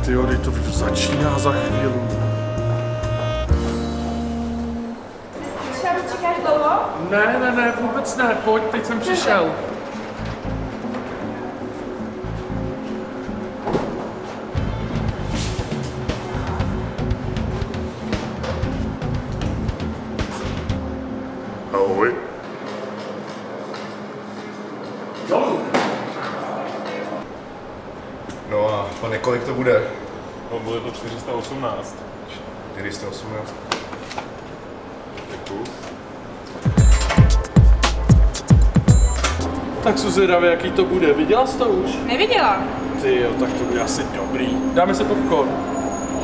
Tyjo, teď to začíná za chvíli. Třeba čekáš dlouho? Ne, vůbec ne, pojď, teď jsem přišel. Ahoj. No a pane, kolik to bude? No, bude to 418. 418. Děkuju. Tak jsou zvědavě, jaký to bude. Viděla jsi to už? Neviděla. Ty jo, tak to bude asi dobrý. Dáme si popcorn.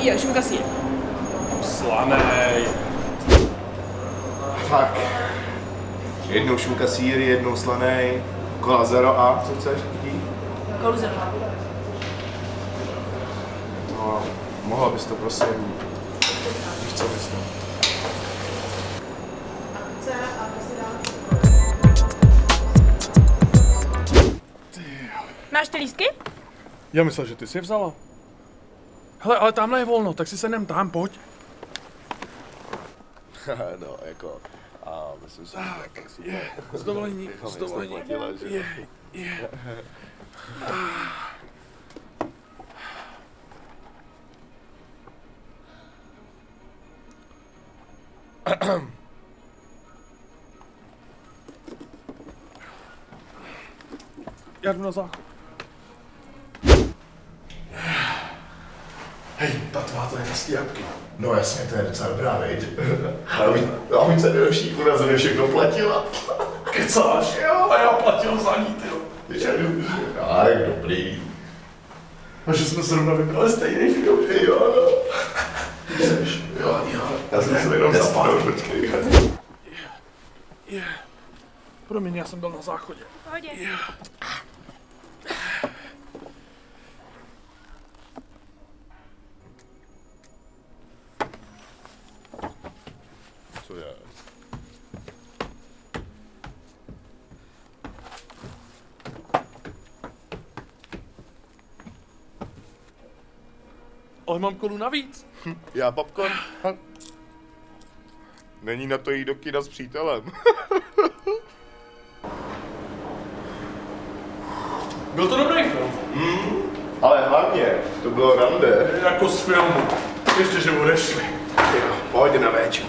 Jo, šunka sír. Slanej. Tak. Jednou šunka sír, jednou slanej, kola zero a co chceš? Kolu zrna. No, mohla bys to prosím. Víš co myslím? Máš ty lístky? Já myslel, že ty jsi je vzala. Hele, ale tamhle je volno, tak si sednem tam, pojď. No, jako, a myslím si, Tak, je, z dovolení, z dovolení. Je. Já jdu na záchod. hej, patvá, to je na jabky. No jasně, to je docela dobrá, veď. A víc se nejlepší, u nás mě všechno platila. Kecáš? Jo, a já platil za ní, tyjo. Tak, dobrý. A že jsme zrovna vybrali stejný film. Jo, no. Jo. Já jsem se jenom zapadl, počkej. Je. Promiň, já jsem byl na záchodě. Pohodě. Co je? Ale mám kolu navíc. Já popcorn? Není na to jít do kina s přítelem. Byl to dobrý film. Ale hlavně, to bylo rande. Jako z filmu. Ještě, že odešli. Jo, pojď na véču.